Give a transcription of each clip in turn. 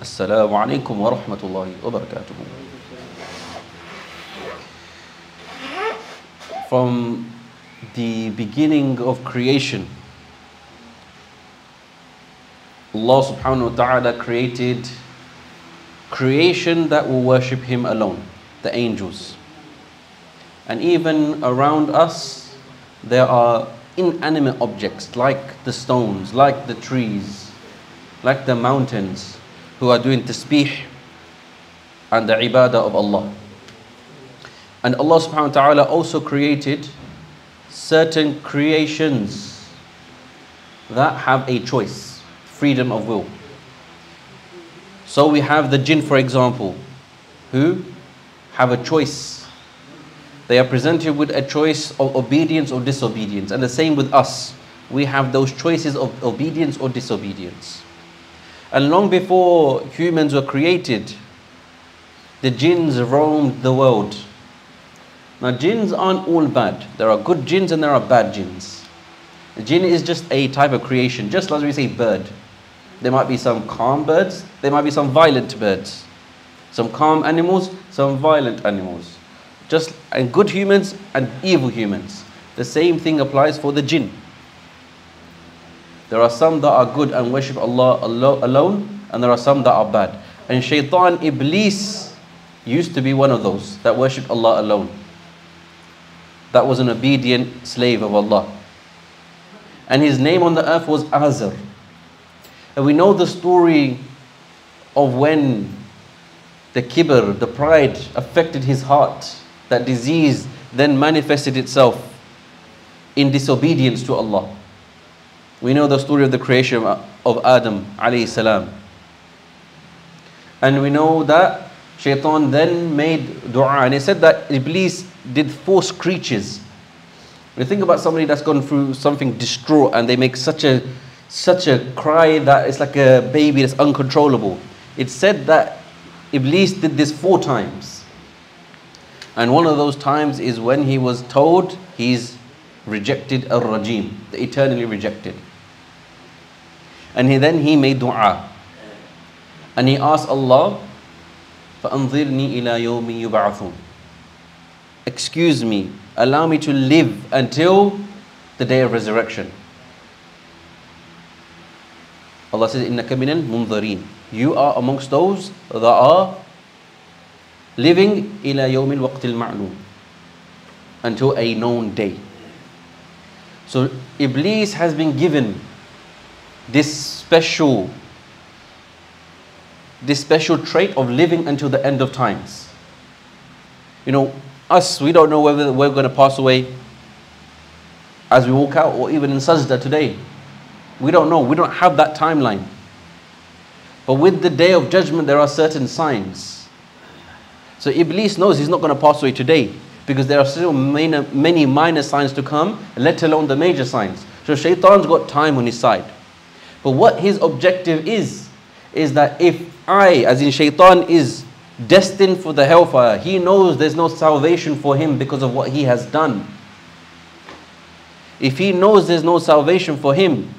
Assalamu alaikum wa rahmatullahi wa barakatuh. From the beginning of creation, Allah subhanahu wa ta'ala created creation that will worship Him alone, the angels. And even around us, there are inanimate objects like the stones, like the trees, like the mountains, who are doing tasbih and the ibadah of Allah. And Allah subhanahu wa ta'ala also created certain creations that have a choice, freedom of will. So we have the jinn, for example, who have a choice. They are presented with a choice of obedience or disobedience. And the same with us. We have those choices of obedience or disobedience. And long before humans were created, the jinns roamed the world. Now jinns aren't all bad. There are good jinns and there are bad jinns. The jinn is just a type of creation, just as we say bird. There might be some calm birds, there might be some violent birds. Some calm animals, some violent animals. Just and good humans and evil humans. The same thing applies for the jinn. There are some that are good and worship Allah alone, and there are some that are bad. And Shaytan, Iblis, used to be one of those that worshipped Allah alone. That was an obedient slave of Allah. And his name on the earth was Azar. And we know the story of when the kibr, the pride, affected his heart. That disease then manifested itself in disobedience to Allah. We know the story of the creation of Adam alayhi salam. And we know that Shaytan then made dua. And he said that Iblis did force creatures. When you think about somebody that's gone through something distraught and they make such a cry that it's like a baby that's uncontrollable. It's said that Iblis did this 4 times. And one of those times is when he was told he's rejected al-rajim, the eternally rejected. And then he made dua. And he asked Allah, فَأَنظِرْنِي إِلَى يَوْمِ يُبْعَثُونَ. Excuse me, allow me to live until the day of resurrection. Allah says, إِنَّكَ مِنَ الْمُنظَرِينَ. You are amongst those that are living إِلَى يَوْمِ الْوَقْتِ الْمَعْلُومِ, until a known day. So Iblis has been given this special trait of living until the end of times. You know, us, we don't know whether we're going to pass away as we walk out or even in sajda today. We don't know. We don't have that timeline. But with the day of judgment, there are certain signs. So Iblis knows he's not going to pass away today because there are still many minor signs to come, let alone the major signs. So Shaytan's got time on his side. But what his objective is that if I, as in Shaytan, is destined for the hellfire, he knows there's no salvation for him because of what he has done. If he knows there's no salvation for him,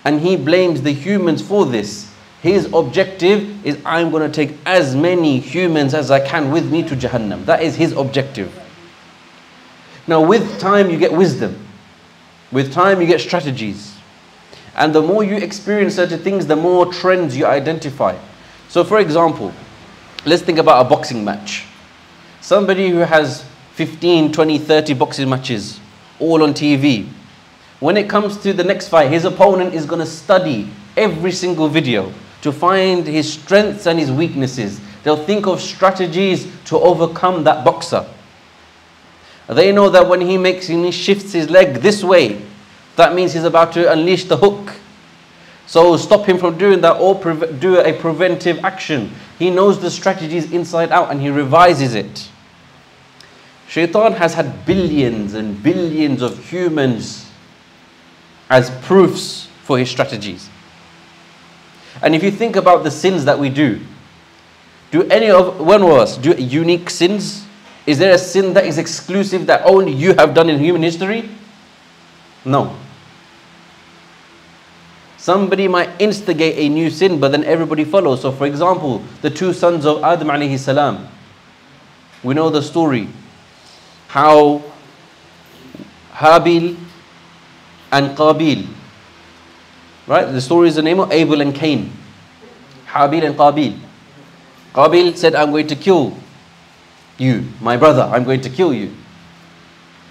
and he blames the humans for this, his objective is, I'm going to take as many humans as I can with me to Jahannam. That is his objective. Now with time you get wisdom. With time you get strategies. And the more you experience certain things, the more trends you identify. So for example, let's think about a boxing match. Somebody who has 15, 20, 30 boxing matches, all on TV. When it comes to the next fight, his opponent is going to study every single video to find his strengths and his weaknesses. They'll think of strategies to overcome that boxer. They know that when he shifts his leg this way, that means he's about to unleash the hook. So stop him from doing that or do a preventive action. He knows the strategies inside out and he revises it. Shaytan has had billions and billions of humans as proofs for his strategies. And if you think about the sins that we do any of one of us do unique sins? Is there a sin that is exclusive that only you have done in human history? No. Somebody might instigate a new sin, but then everybody follows. So for example, the two sons of Adam alayhi salam. We know the story. How Habil and Qabil. Right? The story is the name of Abel and Cain. Habil and Qabil. Qabil said, I'm going to kill you, my brother. I'm going to kill you.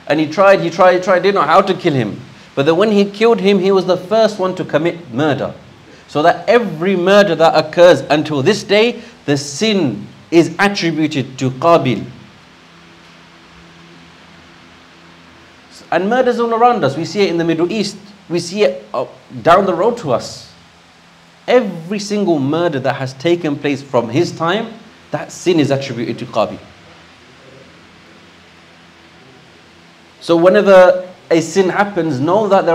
And he tried, didn't know how to kill him. But then when he killed him, he was the first one to commit murder. So that every murder that occurs until this day, the sin is attributed to Qabil. And murders all around us. We see it in the Middle East. We see it down the road to us. Every single murder that has taken place from his time, that sin is attributed to Qabil. So whenever a sin happens, know that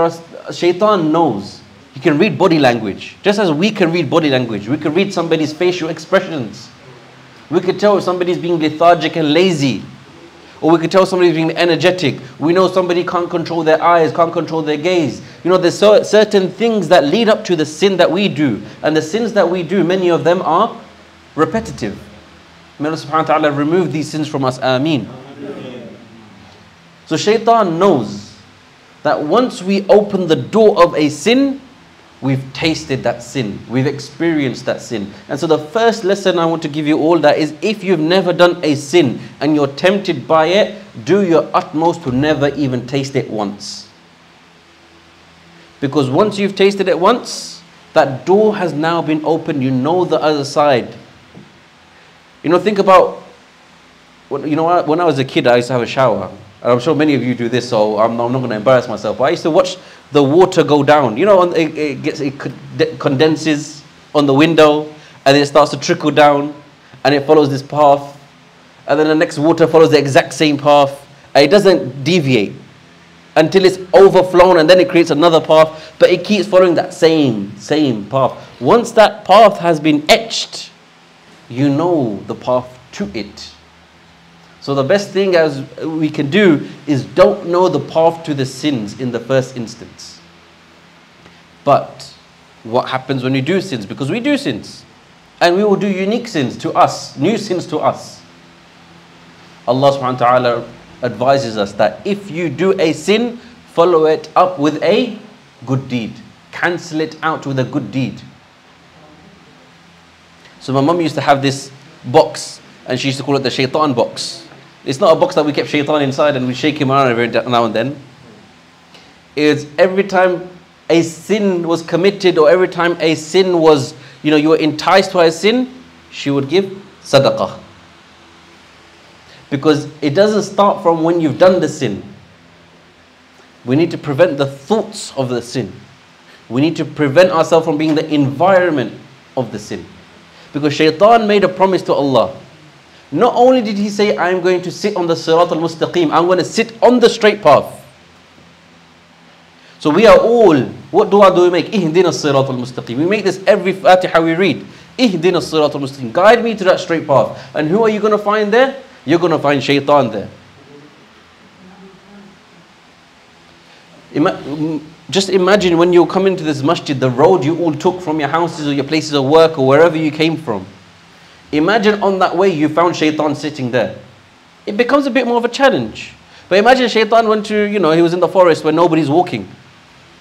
Shaytan knows. He can read body language. Just as we can read body language. We can read somebody's facial expressions. We could tell if somebody's being lethargic and lazy. Or we could tell somebody's being energetic. We know somebody can't control their eyes, can't control their gaze. You know, there's certain things that lead up to the sin that we do. And the sins that we do, many of them are repetitive. May Allah subhanahu wa ta'ala remove these sins from us. Ameen. So Shaytan knows that once we open the door of a sin, we've tasted that sin. We've experienced that sin. And so the first lesson I want to give you all that is, if you've never done a sin and you're tempted by it, do your utmost to never even taste it once. Because once you've tasted it once, that door has now been opened. You know the other side. You know, think about, when I was a kid, I used to have a shower. And I'm sure many of you do this, so I'm not going to embarrass myself. But I used to watch the water go down. You know, it condenses on the window, and then it starts to trickle down, and it follows this path. And then the next water follows the exact same path. And it doesn't deviate until it's overflown, and then it creates another path. But it keeps following that same path. Once that path has been etched, you know the path to it. So the best thing as we can do is don't know the path to the sins in the first instance. But what happens when we do sins? Because we do sins. And we will do unique sins to us, new sins to us. Allah subhanahu wa ta'ala advises us that if you do a sin, follow it up with a good deed. Cancel it out with a good deed. So my mum used to have this box, and she used to call it the Shaytan box. It's not a box that we kept Shaytan inside and we shake him around every now and then. It's every time a sin was committed, or every time a sin was, you were enticed by a sin, she would give sadaqah. Because it doesn't start from when you've done the sin. We need to prevent the thoughts of the sin. We need to prevent ourselves from being the environment of the sin. Because Shaytan made a promise to Allah. Not only did he say, I'm going to sit on the Sirat al-Mustaqim, I'm going to sit on the straight path. So we are all, what dua do we make? Ihdina Sirat al-Mustaqim. We make this every Fatiha we read. Ihdina Sirat al-Mustaqim. Guide me to that straight path. And who are you going to find there? You're going to find Shaytan there. Just imagine when you come into this masjid, the road you all took from your houses or your places of work or wherever you came from. Imagine on that way you found Shaytan sitting there. It becomes a bit more of a challenge. But imagine Shaytan went to, he was in the forest where nobody's walking.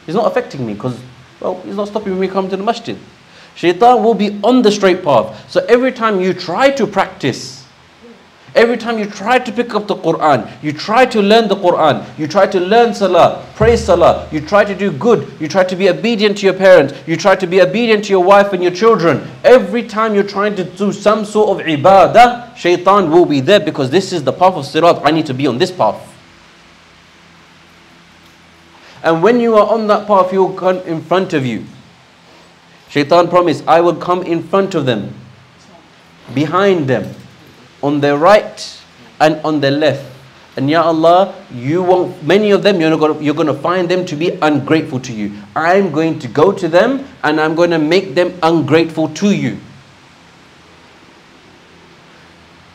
He's not affecting me because, he's not stopping me coming to the masjid. Shaytan will be on the straight path. So every time you try to practice, every time you try to pick up the Quran, you try to learn the Quran, you try to learn Salah, pray Salah, you try to do good, you try to be obedient to your parents, you try to be obedient to your wife and your children. Every time you're trying to do some sort of ibadah, Shaytan will be there because this is the path of Sirat. I need to be on this path. And when you are on that path, he will come in front of you. Shaytan promised, I will come in front of them, behind them, on their right and on their left. And Ya Allah, many of them, you're going to find them to be ungrateful to you. I'm going to go to them and I'm going to make them ungrateful to you.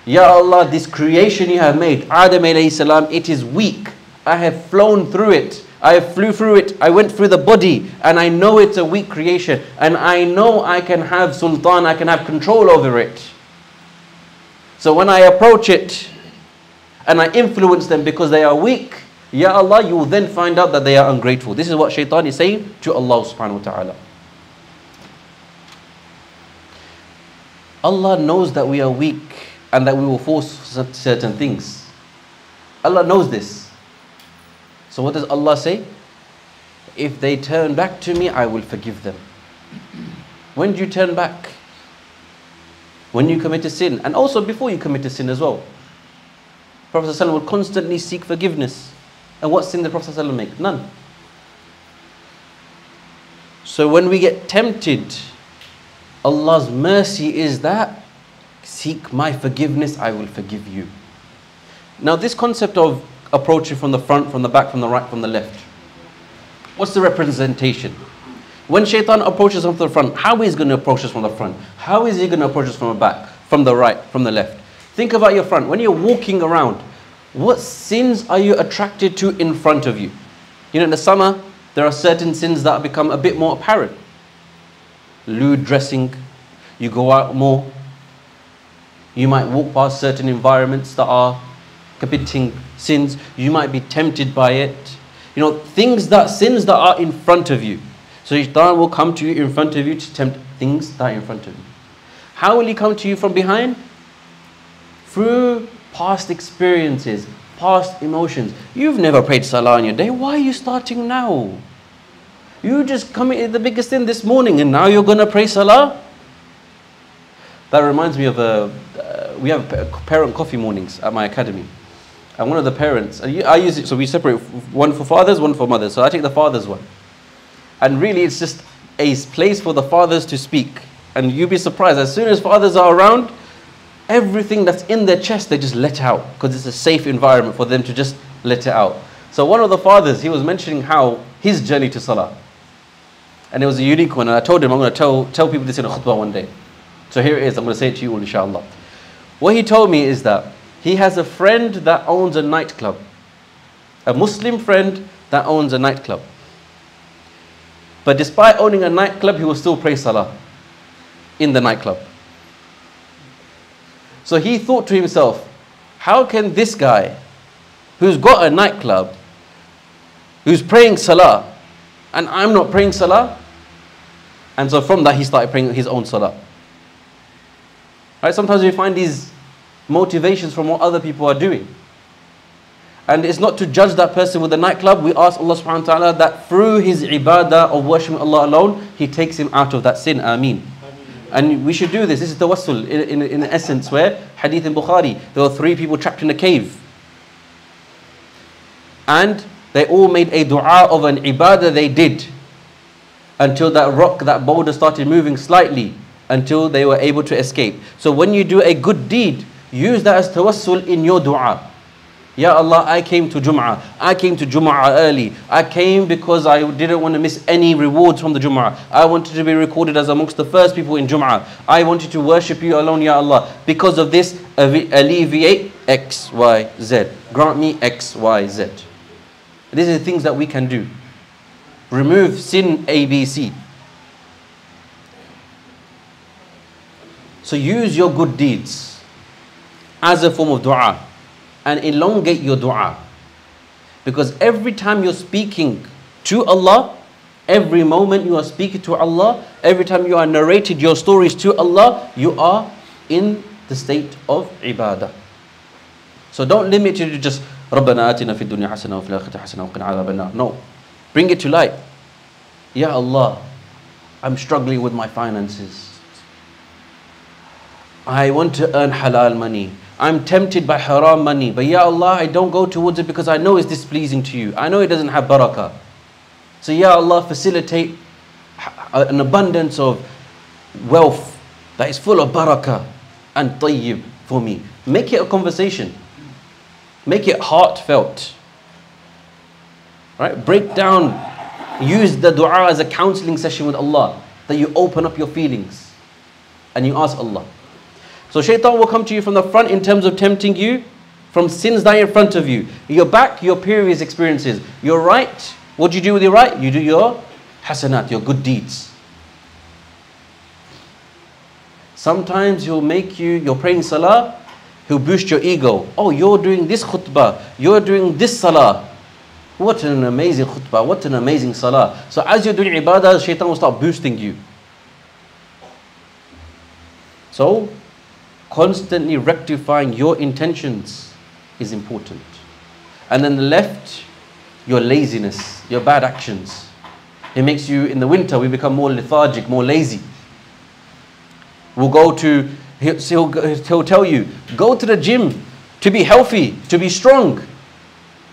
Ya Allah, this creation you have made, Adam alayhi salam, it is weak. I have flown through it. I flew through it, I went through the body, and I know it's a weak creation, and I know I can have sultan, I can have control over it. So when I approach it, and I influence them because they are weak, Ya Allah, you will then find out that they are ungrateful. This is what Shaytan is saying to Allah subhanahu wa ta'ala. Allah knows that we are weak and that we will force certain things. Allah knows this. So what does Allah say? If they turn back to me, I will forgive them. When do you turn back? When you commit a sin, and also before you commit a sin as well. Prophet ﷺ will constantly seek forgiveness. And what sin did Prophet ﷺ make? None. So when we get tempted, Allah's mercy is that, seek my forgiveness, I will forgive you. Now this concept of approaching from the front, from the back, from the right, from the left, what's the representation? When Shaytan approaches us from the front, how is he going to approach us from the front? How is he going to approach us from the back, from the right, from the left? Think about your front. When you're walking around, what sins are you attracted to in front of you? You know, in the summer, there are certain sins that become a bit more apparent. Lewd dressing, you go out more. You might walk past certain environments that are committing sins. You might be tempted by it. You know, sins that are in front of you. So Shaitan will come to you in front of you to tempt things that are in front of you. How will he come to you from behind? Through past experiences, past emotions. You've never prayed salah in your day. Why are you starting now? You just committed the biggest sin this morning and now you're going to pray salah? That reminds me of we have parent coffee mornings at my academy. And one of the parents, I use it, so we separate one for fathers, one for mothers. So I take the father's one. And really it's just a place for the fathers to speak. And you'd be surprised, as soon as fathers are around, everything that's in their chest, they just let out. Because it's a safe environment for them to just let it out. So one of the fathers, he was mentioning how his journey to salah. And it was a unique one. And I told him, I'm going to tell people this in a khutbah one day. So here it is, I'm going to say it to you all, inshallah. What he told me is that he has a friend that owns a nightclub. A Muslim friend that owns a nightclub. But despite owning a nightclub, he will still pray salah in the nightclub. So he thought to himself, how can this guy who's got a nightclub, who's praying salah, and I'm not praying salah? And so from that he started praying his own salah. Right? Sometimes we find these motivations from what other people are doing. And it's not to judge that person with the nightclub. We ask Allah subhanahu wa ta'ala that through his ibadah of worshiping Allah alone, he takes him out of that sin. Ameen. And we should do this. This is tawassul in essence, where hadith in Bukhari, there were 3 people trapped in a cave. And they all made a dua of an ibadah they did until that rock, that boulder started moving slightly until they were able to escape. So when you do a good deed, use that as tawassul in your dua. Ya Allah, I came to Jummah. I came to Jummah early. I came because I didn't want to miss any rewards from the Jummah. I wanted to be recorded as amongst the first people in Jummah. I wanted to worship you alone, Ya Allah. Because of this, alleviate X, Y, Z. Grant me X, Y, Z. These are the things that we can do. Remove sin A, B, C. So use your good deeds as a form of dua. And elongate your dua. Because every time you're speaking to Allah, every moment you are speaking to Allah, every time you are narrated your stories to Allah, you are in the state of ibadah. So don't limit it to just رَبَّنَا آتِنَا فِي الدُّنْيَا حَسَنَةً وَفِي الْآخِرَةِ حَسَنَةً وَقِنَا عَذَابَ النَّارِ. No. Bring it to light. Ya Allah, I'm struggling with my finances. I want to earn halal money. I'm tempted by haram money, but Ya Allah, I don't go towards it because I know it's displeasing to you. I know it doesn't have barakah. So Ya Allah, facilitate an abundance of wealth that is full of barakah and tayyib for me. Make it a conversation. Make it heartfelt. Right? Break down. Use the dua as a counseling session with Allah. That you open up your feelings and you ask Allah. So Shaitan will come to you from the front in terms of tempting you from sins that are in front of you. Your back, your previous experiences. Your right, What do you do with your right? You do your hasanat, your good deeds. Sometimes he'll make you're praying salah, he'll boost your ego. Oh, you're doing this khutbah, you're doing this salah. What an amazing khutbah, what an amazing salah. So as you're doing ibadah, shaitan will start boosting you. So, constantly rectifying your intentions is important. And then the left, your laziness, your bad actions. It makes you, in the winter, we become more lethargic, more lazy. We'll go to, he'll tell you, go to the gym to be healthy, to be strong.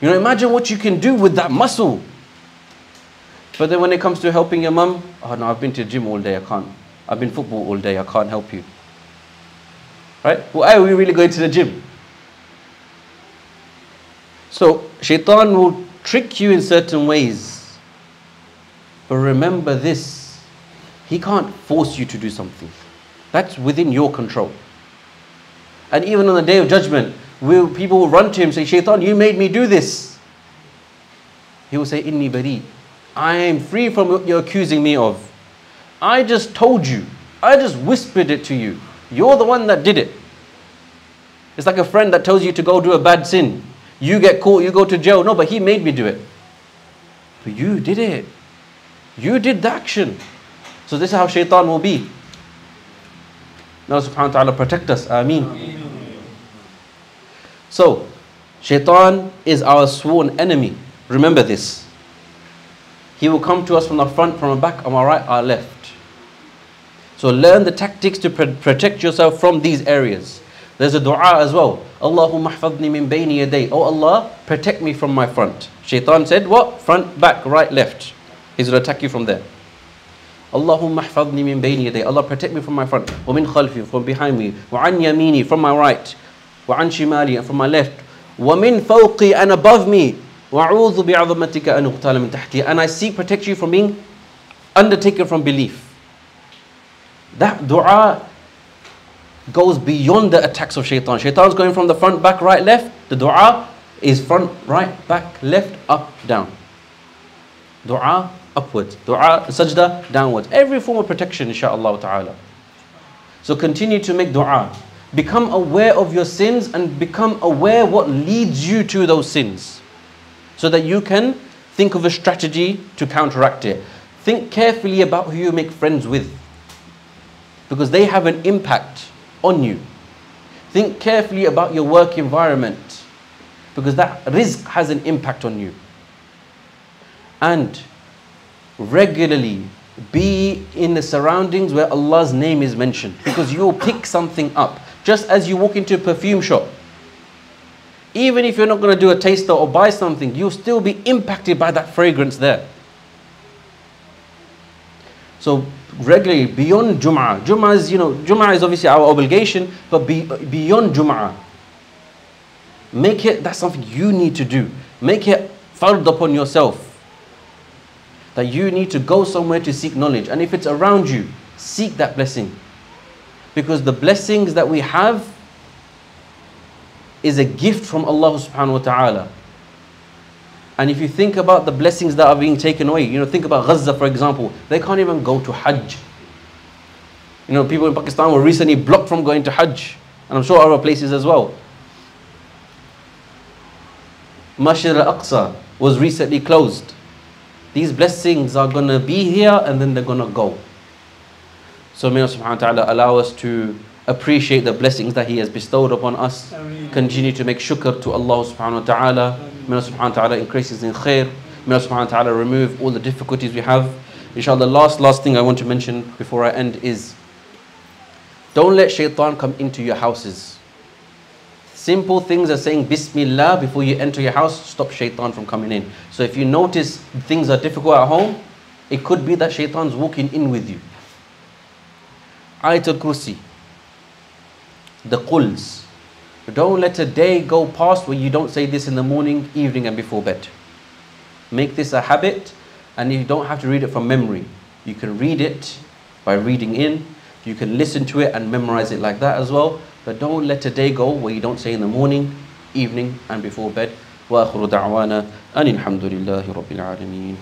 You know, imagine what you can do with that muscle. But then when it comes to helping your mum, oh no, I've been to the gym all day, I can't. I've been football all day, I can't help you. Right? Why are we really going to the gym? So, shaitan will trick you in certain ways. But remember this, he can't force you to do something. That's within your control. And even on the day of judgment, people will run to him and say, Shaitan, you made me do this. He will say, Inni bari. I am free from what you're accusing me of. I just told you. I just whispered it to you. You're the one that did it. It's like a friend that tells you to go do a bad sin. You get caught, you go to jail. No, but he made me do it. But you did it. You did the action. So this is how shaitan will be. Now subhanahu wa ta'ala protect us. Ameen. So, shaitan is our sworn enemy. Remember this. He will come to us from the front, from the back, on our right, our left. So learn the tactics to protect yourself from these areas. There's a dua as well. Allahumma hafadni min bayni yaday. Oh Allah, protect me from my front. Shaitan said what? Front, back, right, left. He's going to attack you from there. Allahumma hafadni min bayni yaday. Allah, protect me from my front. Wa min khalfi, from behind me. Wa an yamini, from my right. Wa an shimali, and from my left. Wa min fawqi, and above me. Wa a'udhu bi'azamatika an uqtala min tahti. And I seek protection from being undertaken from belief. That dua goes beyond the attacks of shaitan. Shaitan's going from the front, back, right, left. The dua is front, right, back, left, up, down. Dua upwards. Dua, sajda, downwards. Every form of protection, inshaAllah ta'ala. So continue to make dua. Become aware of your sins and become aware what leads you to those sins. So that you can think of a strategy to counteract it. Think carefully about who you make friends with. Because they have an impact on you. Think carefully about your work environment. Because that rizq has an impact on you. And regularly be in the surroundings where Allah's name is mentioned. Because you'll pick something up. Just as you walk into a perfume shop. Even if you're not going to do a taster or buy something, you'll still be impacted by that fragrance there. So regularly, beyond Jummah. Jummah is, Jummah is obviously our obligation, but beyond Jummah. Make it, that's something you need to do. Make it fard upon yourself. That you need to go somewhere to seek knowledge. And if it's around you, seek that blessing. Because the blessings that we have is a gift from Allah subhanahu wa ta'ala. And if you think about the blessings that are being taken away, think about Gaza for example, they can't even go to Hajj. People in Pakistan were recently blocked from going to Hajj. And I'm sure other places as well. Masjid al-Aqsa was recently closed. These blessings are going to be here and then they're going to go. So may Allah subhanahu wa ta'ala allow us to appreciate the blessings that He has bestowed upon us. Continue to make shukr to Allah subhanahu wa ta'ala. May Allah subhanahu wa ta'ala increase us in khair. May Allah subhanahu wa ta'ala remove all the difficulties we have. Inshallah, last thing I want to mention before I end is, don't let shaitan come into your houses. Simple things are saying Bismillah before you enter your house, stop shaitan from coming in. So if you notice things are difficult at home, it could be that shaitan's walking in with you. Ayatul Kursi, the quls. Don't let a day go past where you don't say this in the morning, evening and before bed. Make this a habit, and you don't have to read it from memory. You can read it by reading in. You can listen to it and memorize it like that as well. But don't let a day go where you don't say in the morning, evening and before bed. وآخر دعوانا أن الحمد لله رب العالمين.